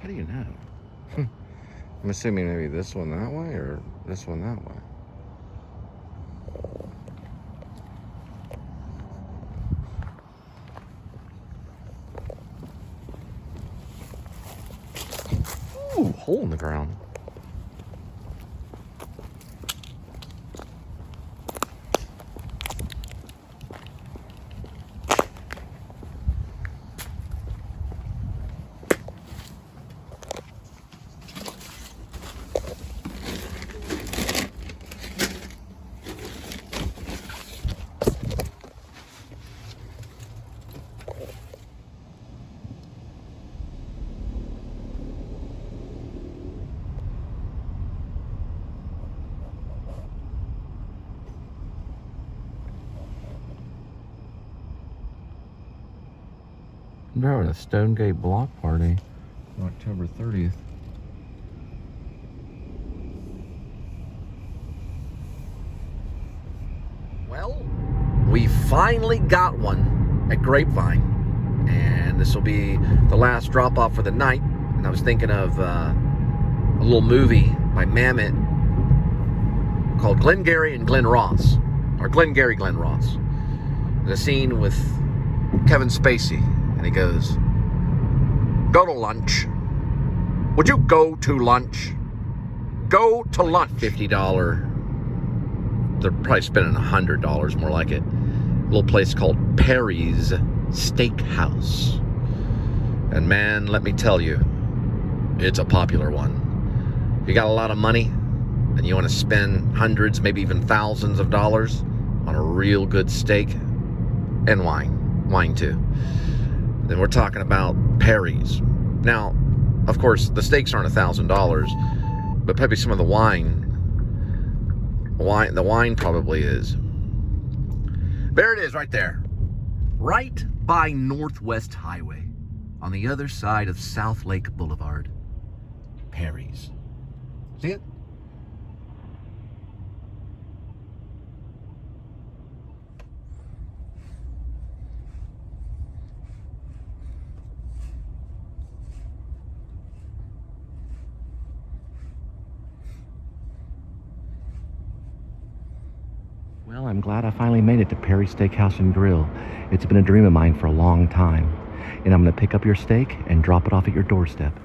How do you know? I'm assuming maybe this one that way or this one that way. Ooh, hole in the ground. They're having a Stonegate block party on October 30th. Well, we finally got one at Grapevine, and this will be the last drop off for the night. And I was thinking of a little movie by Mamet called Glengarry and Glen Ross, or Glengarry Glen Ross. There's a scene with Kevin Spacey, and he goes, "Go to lunch. Would you go to lunch? Go to lunch." $50. They're probably spending $100 more like it. A little place called Perry's Steakhouse. And man, let me tell you, it's a popular one. If you got a lot of money and you want to spend hundreds, maybe even thousands of dollars on a real good steak and wine too, then we're talking about Perry's. Now, of course, the steaks aren't $1,000, but probably some of the wine probably is. There it is right there. Right by Northwest Highway, on the other side of South Lake Boulevard. Perry's. See it? Well, I'm glad I finally made it to Perry's Steakhouse and Grill. It's been a dream of mine for a long time. And I'm going to pick up your steak and drop it off at your doorstep.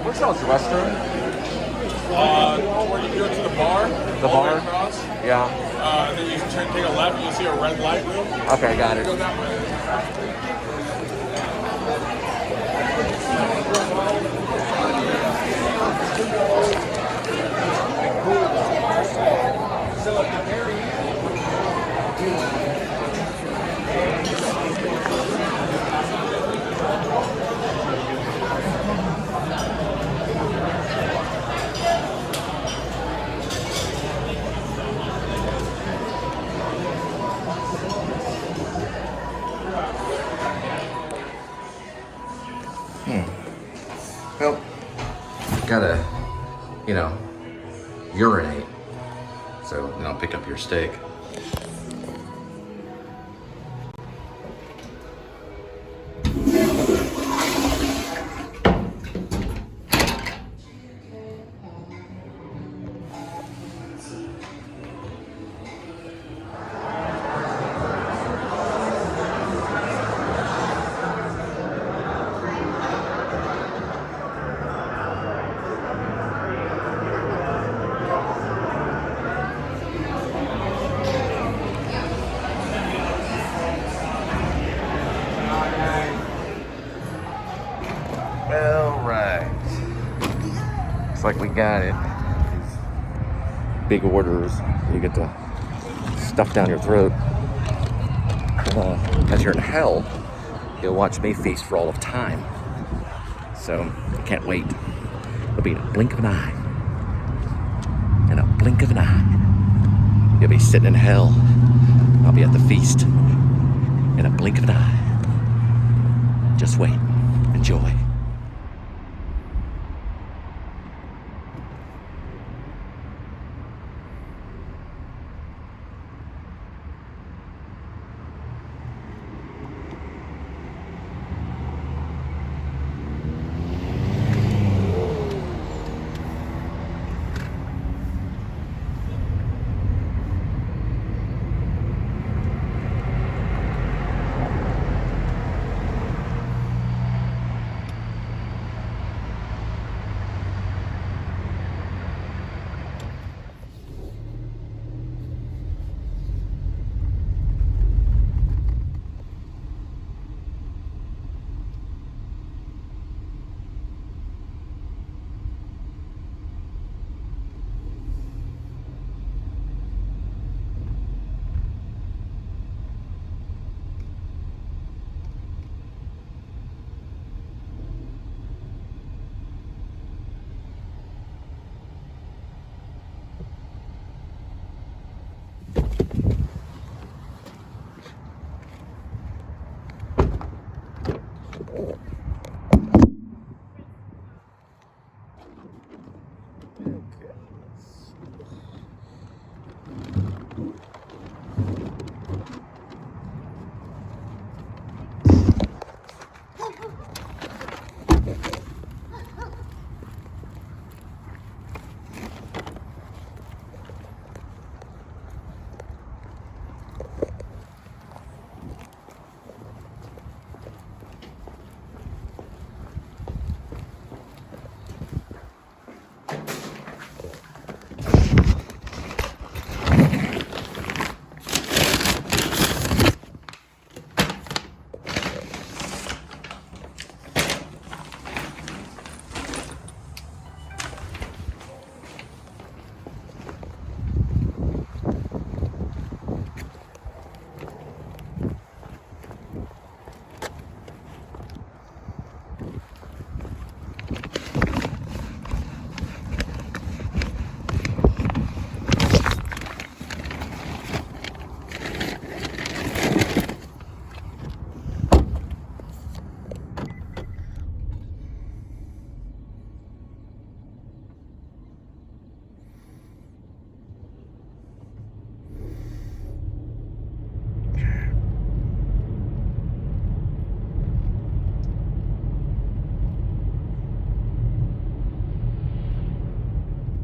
Where's y'all's restroom? Where you go to the bar. The bar? Across. Yeah. And then you take a left and you'll see a red light room. Okay, got it. Go that way. Well, gotta, urinate. So, pick up your steak. Looks like we got it. Big orders. You get to stuff down your throat. As you're in hell, you'll watch me feast for all of time. So, I can't wait. It'll be in a blink of an eye. In a blink of an eye. You'll be sitting in hell. I'll be at the feast. In a blink of an eye. Just wait. Enjoy.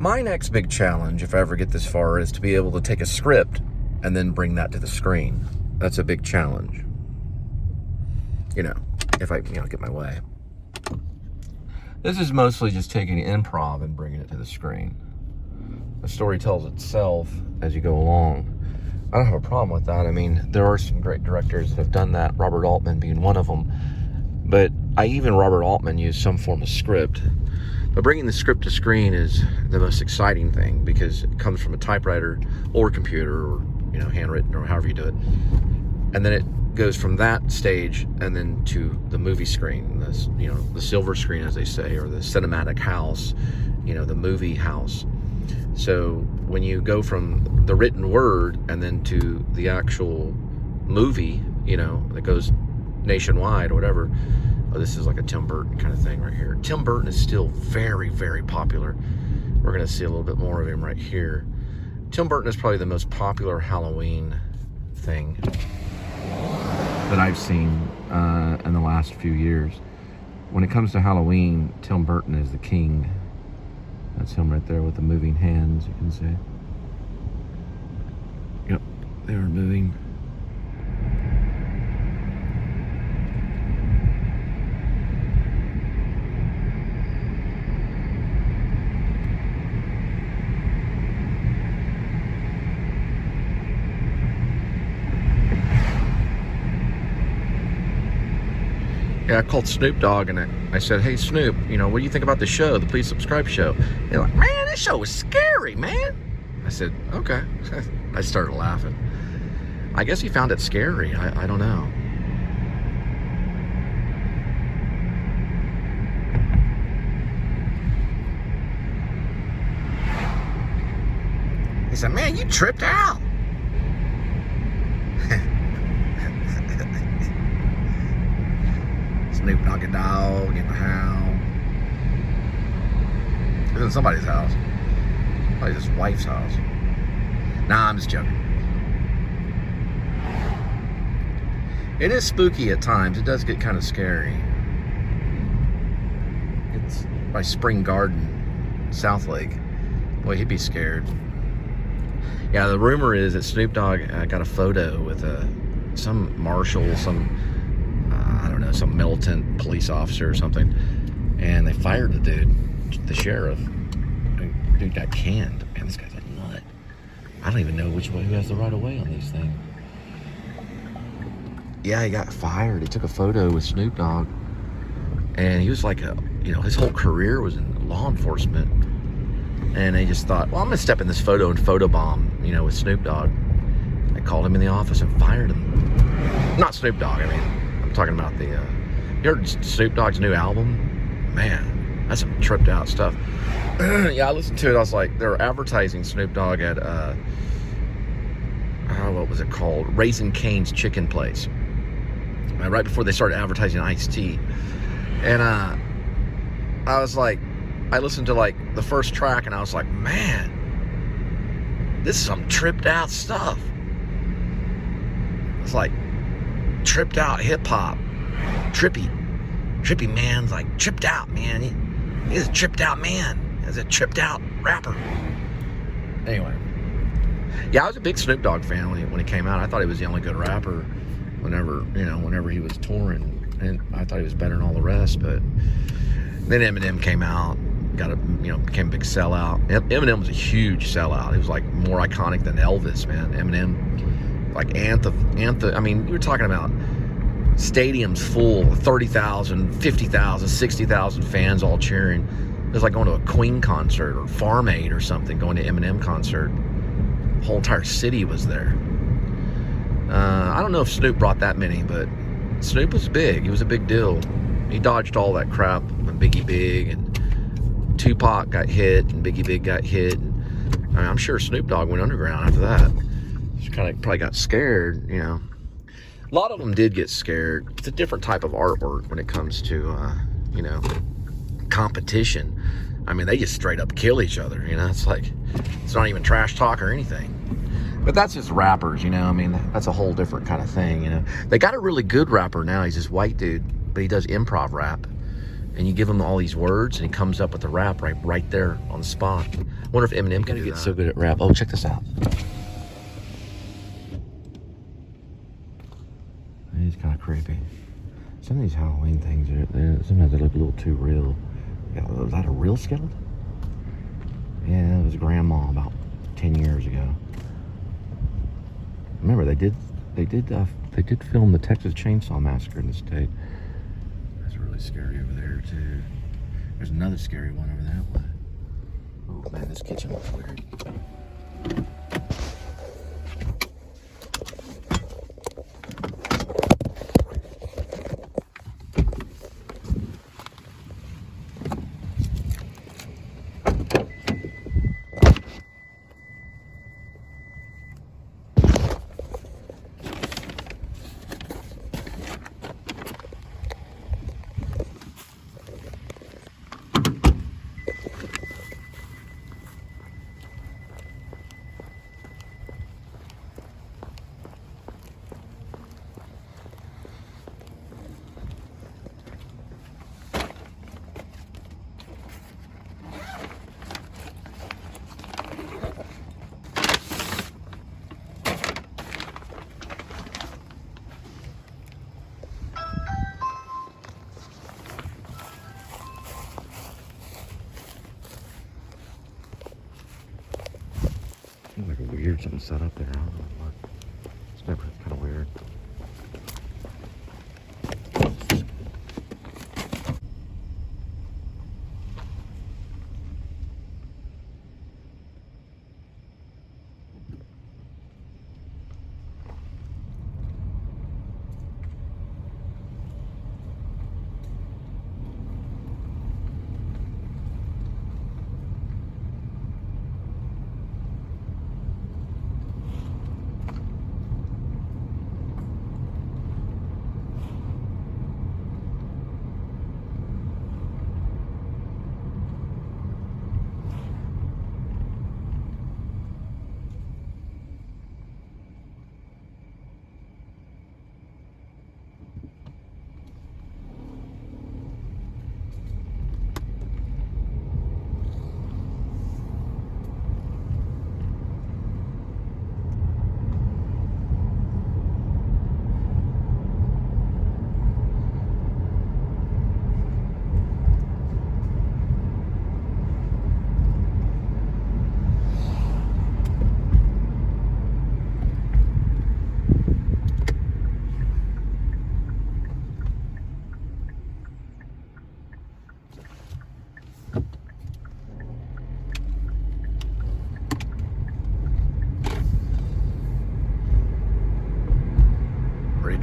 My next big challenge, if I ever get this far, is to be able to take a script and then bring that to the screen. That's a big challenge. You know, if I, get my way. This is mostly just taking improv and bringing it to the screen. The story tells itself as you go along. I don't have a problem with that. I mean, there are some great directors that have done that, Robert Altman being one of them. But Robert Altman used some form of script. But bringing the script to screen is the most exciting thing because it comes from a typewriter or computer or, handwritten or however you do it. And then it goes from that stage and then to the movie screen, the silver screen, as they say, or the cinematic house, the movie house. So when you go from the written word and then to the actual movie, that goes nationwide or whatever. Oh, this is like a Tim Burton kind of thing right here. Tim Burton is still very, very popular. We're going to see a little bit more of him right here. Tim Burton is probably the most popular Halloween thing that I've seen in the last few years. When it comes to Halloween, Tim Burton is the king. That's him right there with the moving hands, you can see. Yep, they are moving. Yeah, I called Snoop Dogg and I said, hey, Snoop, what do you think about the show, the Please Subscribe show? They're like, man, this show was scary, man. I said, okay. I started laughing. I guess he found it scary. I don't know. He said, man, you tripped out. Snoop Doggy Dogg in the house. It's in somebody's house. Probably his wife's house. Nah, I'm just joking. It is spooky at times. It does get kind of scary. It's by Spring Garden, South Lake. Boy, he'd be scared. Yeah, the rumor is that Snoop Dogg got a photo with some marshal, I don't know, some militant police officer or something, and they fired the dude, the sheriff. And the dude got canned. Man, this guy's a nut. I don't even know which way who has the right of way on these things. Yeah, he got fired. He took a photo with Snoop Dogg, and he was like his whole career was in law enforcement, and they just thought, well, I'm gonna step in this photo and photobomb, with Snoop Dogg. They called him in the office and fired him. Not Snoop Dogg, I mean, I'm talking about you heard Snoop Dogg's new album? Man, that's some tripped out stuff. Yeah, I listened to it. I was like, they were advertising Snoop Dogg at what was it called? Raising Cane's Chicken Place. Right before they started advertising iced tea. And I was like, I listened to like the first track and I was like, man, this is some tripped out stuff. It's like tripped out hip hop. Trippy man's like tripped out, man. He's a tripped out man. He's a tripped out rapper. Anyway. Yeah, I was a big Snoop Dogg fan when he came out. I thought he was the only good rapper whenever he was touring. And I thought he was better than all the rest, but then Eminem came out, became a big sellout. Eminem was a huge sellout. He was like more iconic than Elvis, man. Eminem, like anthem. I mean, you were talking about stadiums full, 30,000, 50,000, 60,000 fans all cheering. It was like going to a Queen concert or Farm Aid or something, going to Eminem concert. The whole entire city was there. I don't know if Snoop brought that many, but Snoop was big. He was a big deal. He dodged all that crap when Biggie Big and Tupac got hit and Biggie Big got hit. And I'm sure Snoop Dogg went underground after that. Just kind of probably got scared, A lot of them did get scared. It's a different type of artwork when it comes to, competition. I mean, they just straight up kill each other, It's like, it's not even trash talk or anything. But that's just rappers, I mean, that's a whole different kind of thing, They got a really good rapper now. He's this white dude, but he does improv rap. And you give him all these words, and he comes up with the rap right there on the spot. I wonder if Eminem can get so good at rap. Oh, check this out. It's kind of creepy. Some of these Halloween things, sometimes they look a little too real. Was that a real skeleton? Yeah, it was grandma about 10 years ago. Remember, they did film the Texas Chainsaw Massacre in the state. That's really scary over there too. There's another scary one over that way. Oh man, this kitchen looks weird. Like a weird something set up there. I don't know what. It's kind of weird.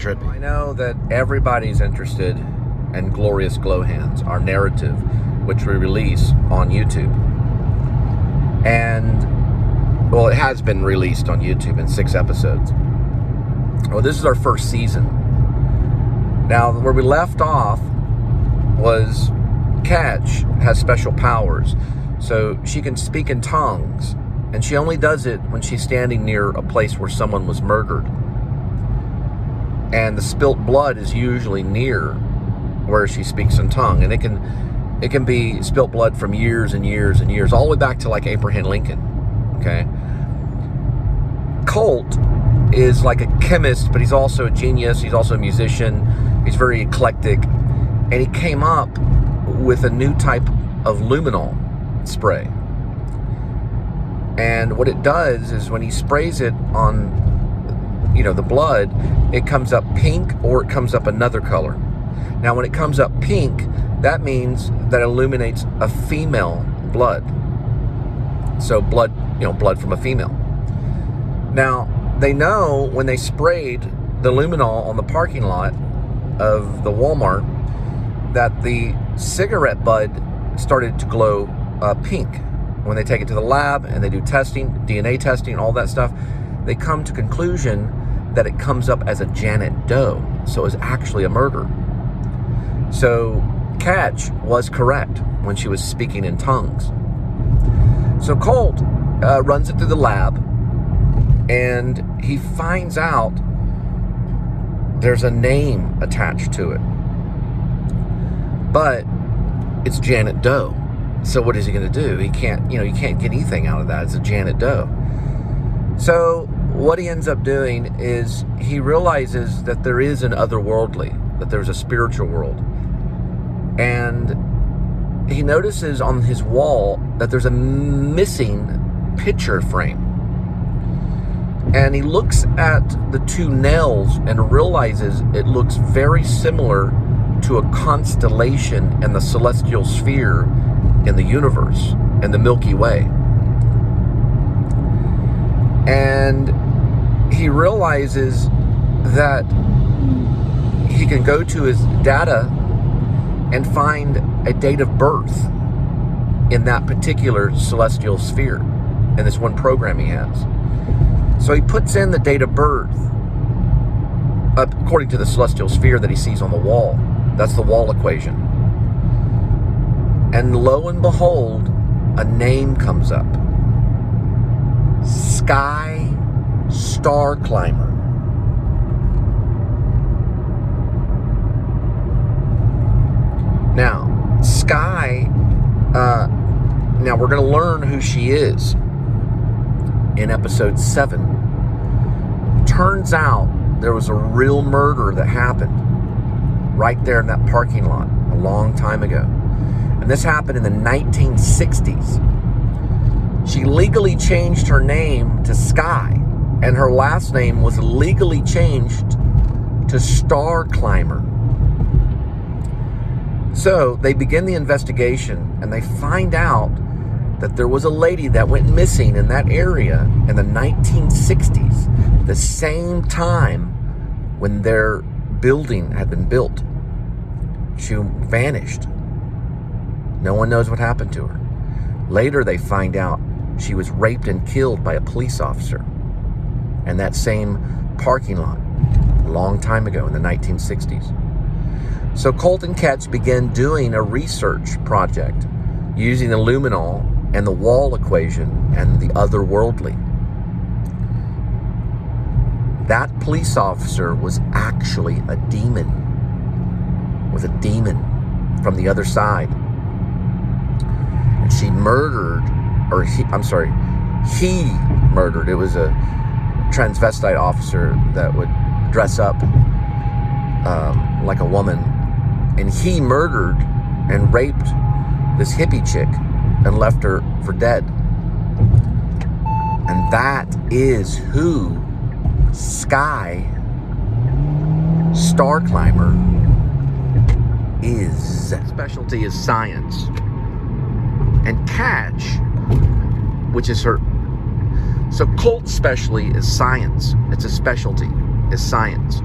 trippy. I know that everybody's interested in Glorious Glowhands, our narrative, which we release on YouTube. And, well, it has been released on YouTube in 6 episodes. Well, this is our first season. Now, where we left off was Catch has special powers. So she can speak in tongues, and she only does it when she's standing near a place where someone was murdered. And the spilt blood is usually near where she speaks in tongue, and it can be spilt blood from years and years and years, all the way back to like Abraham Lincoln. Okay. Colt is like a chemist, but he's also a genius. He's also a musician. He's very eclectic, and he came up with a new type of luminol spray. And what it does is when he sprays it on, the blood, it comes up pink or it comes up another color. Now, when it comes up pink, that means that it illuminates a female blood. So blood from a female. Now, they know when they sprayed the luminol on the parking lot of the Walmart that the cigarette bud started to glow pink. When they take it to the lab and they do testing, DNA testing, all that stuff, they come to conclusion that it comes up as a Janet Doe. So it's actually a murder. So Catch was correct when she was speaking in tongues. So Colt runs it through the lab, and he finds out there's a name attached to it. But it's Janet Doe. So what is he going to do? He can't get anything out of that. It's a Janet Doe. So what he ends up doing is he realizes that there is an otherworldly, that there's a spiritual world. And he notices on his wall that there's a missing picture frame. And he looks at the 2 nails and realizes it looks very similar to a constellation in the celestial sphere in the universe, in the Milky Way. And he realizes that he can go to his data and find a date of birth in that particular celestial sphere, in this one program he has. So he puts in the date of birth according to the celestial sphere that he sees on the wall. That's the wall equation. And lo and behold, a name comes up. Sky Star Climber. Now, Sky, now we're going to learn who she is in episode 7. Turns out there was a real murder that happened right there in that parking lot a long time ago. And this happened in the 1960s. She legally changed her name to Sky, and her last name was legally changed to Star Climber. So they begin the investigation, and they find out that there was a lady that went missing in that area in the 1960s, the same time when their building had been built. She vanished. No one knows what happened to her. Later, they find out she was raped and killed by a police officer in that same parking lot a long time ago in the 1960s. So Colt and Catch began doing a research project using the luminol and the wall equation and the otherworldly. That police officer was actually a demon, from the other side. And he murdered. It was a transvestite officer that would dress up like a woman. And he murdered and raped this hippie chick and left her for dead. And that is who Sky Star Climber is. Specialty is science. And Catch, which is her... So Colt specialty is science. It's a specialty, is science.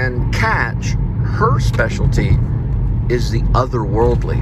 And Catch, her specialty is the otherworldly.